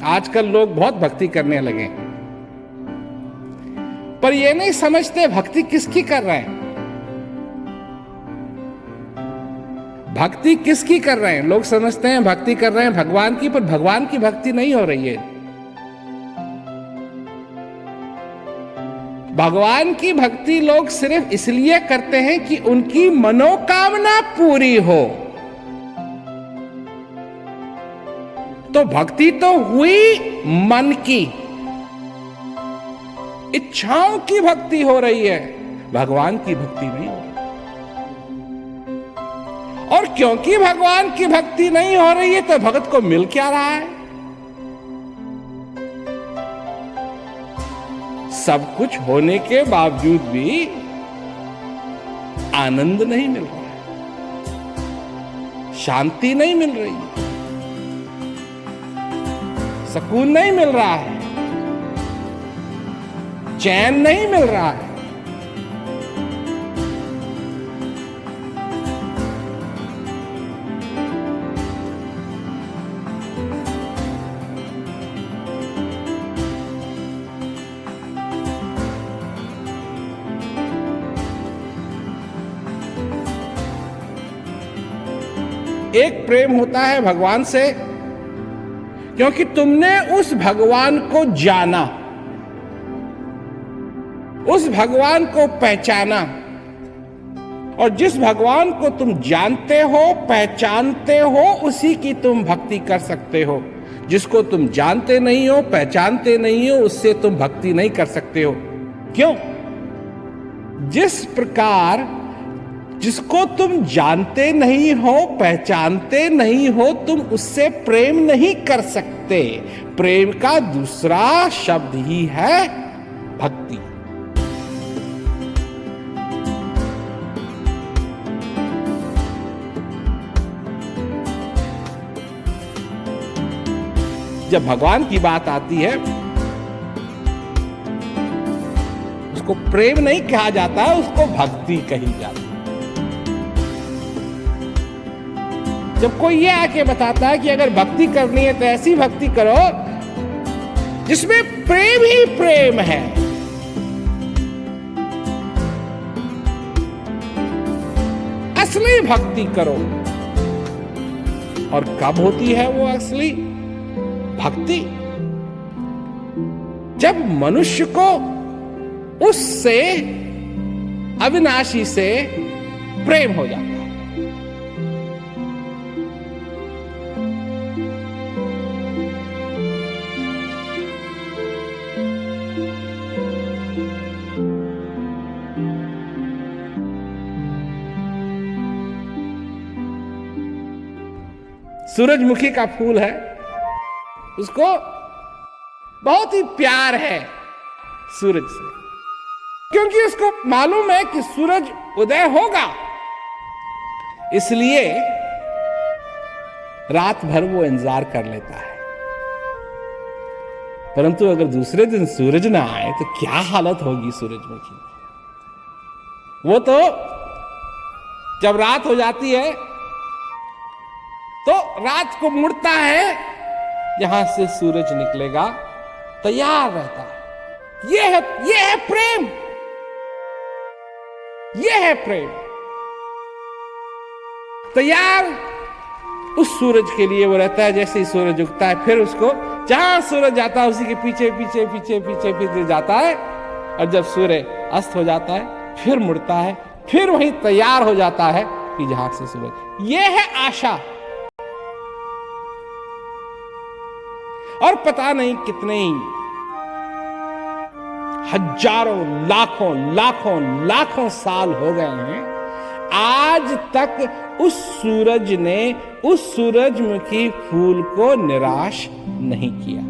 आजकल लोग बहुत भक्ति करने लगे, पर ये नहीं समझते भक्ति किसकी कर रहे हैं। भक्ति किसकी कर रहे हैं? लोग समझते हैं भक्ति कर रहे हैं भगवान की, पर भगवान की भक्ति नहीं हो रही है। भगवान की भक्ति लोग सिर्फ इसलिए करते हैं कि उनकी मनोकामना पूरी हो। तो भक्ति तो हुई मन की, इच्छाओं की भक्ति हो रही है, भगवान की भक्ति नहीं हो रही। और क्योंकि भगवान की भक्ति नहीं हो रही है तो भगत को मिल क्या रहा है? सब कुछ होने के बावजूद भी आनंद नहीं मिल रहा है, शांति नहीं मिल रही है, सुकून नहीं मिल रहा है, चैन नहीं मिल रहा है। एक प्रेम होता है भगवान से क्योंकि तुमने उस भगवान को जाना, उस भगवान को पहचाना, और जिस भगवान को तुम जानते हो पहचानते हो उसी की तुम भक्ति कर सकते हो। जिसको तुम जानते नहीं हो पहचानते नहीं हो उससे तुम भक्ति नहीं कर सकते हो। क्यों? जिस प्रकार जिसको तुम जानते नहीं हो पहचानते नहीं हो तुम उससे प्रेम नहीं कर सकते। प्रेम का दूसरा शब्द ही है भक्ति। जब भगवान की बात आती है उसको प्रेम नहीं कहा जाता है, उसको भक्ति कही जाती है। जब कोई ये आके बताता है कि अगर भक्ति करनी है तो ऐसी भक्ति करो जिसमें प्रेम ही प्रेम है, असली भक्ति करो। और कब होती है वो असली भक्ति? जब मनुष्य को उससे अविनाशी से प्रेम हो जाता है। सूरजमुखी का फूल है, उसको बहुत ही प्यार है सूरज से, क्योंकि उसको मालूम है कि सूरज उदय होगा। इसलिए रात भर वो इंतजार कर लेता है। परंतु अगर दूसरे दिन सूरज ना आए तो क्या हालत होगी सूरजमुखी की। वो तो जब रात हो जाती है तो रात को मुड़ता है, यहां से सूरज निकलेगा, तैयार रहता है। ये है प्रेम, ये है प्रेम। तैयार उस सूरज के लिए वो रहता है। जैसे ही सूरज उगता है फिर उसको जहां सूरज जाता है उसी के पीछे पीछे पीछे पीछे पीछे जाता है, और जब सूर्य अस्त हो जाता है फिर मुड़ता है, फिर वहीं तैयार हो जाता है कि जहां से सूरज। ये है आशा। और पता नहीं कितने हजारों लाखों लाखों लाखों साल हो गए हैं, आज तक उस सूरज ने उस सूरजमुखी फूल को निराश नहीं किया।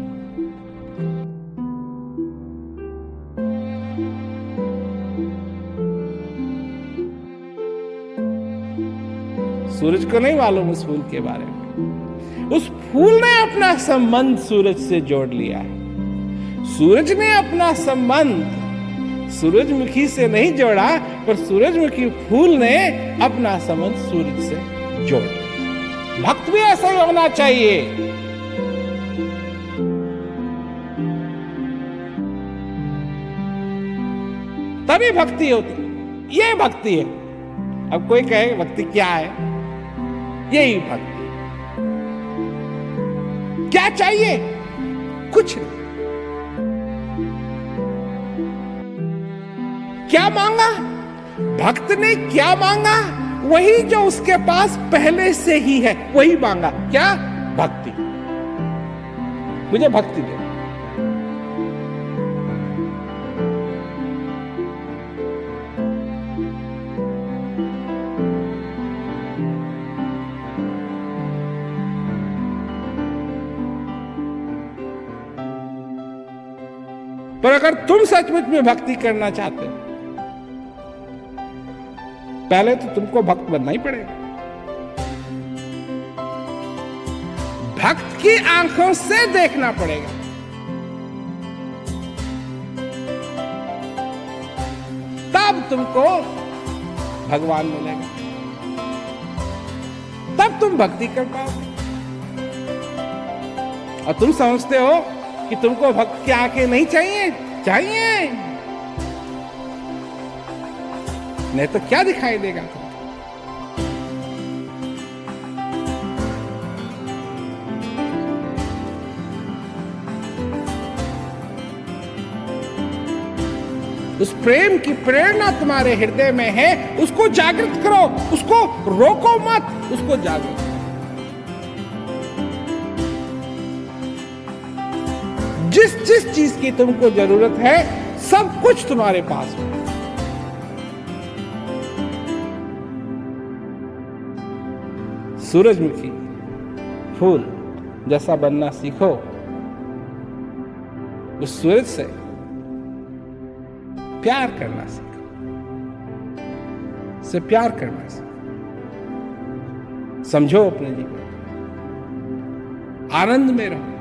सूरज को नहीं मालूम उस फूल के बारे में। उस फूल ने अपना संबंध सूरज से जोड़ लिया है। सूरज ने अपना संबंध सूरजमुखी से नहीं जोड़ा, पर सूरजमुखी फूल ने अपना संबंध सूरज से जोड़ लिया। भक्त भी ऐसा ही होना चाहिए। तभी भक्ति होती। ये भक्ति है। अब कोई कहे भक्ति क्या है? यही भक्ति। क्या चाहिए? कुछ नहीं। क्या मांगा? भक्त ने क्या मांगा? वही जो उसके पास पहले से ही है, वही मांगा। क्या? भक्ति। मुझे भक्ति दे। पर अगर तुम सचमुच में भक्ति करना चाहते हो, पहले तो तुमको भक्त बनना ही पड़ेगा। भक्त की आंखों से देखना पड़ेगा। तब तुमको भगवान मिलेगा, तब तुम भक्ति कर पाओगे। और तुम समझते हो कि तुमको भक्त की आंखें नहीं चाहिए? चाहिए। नहीं तो क्या दिखाई देगा? उस प्रेम की प्रेरणा तुम्हारे हृदय में है, उसको जागृत करो, उसको रोको मत, उसको जागृत करो। जिस जिस चीज की तुमको जरूरत है, सब कुछ तुम्हारे पास है। सूरजमुखी फूल जैसा बनना सीखो। उस सूरज से प्यार करना सीखो, से प्यार करना सीखो। समझो अपने जीवन, आनंद में रहो।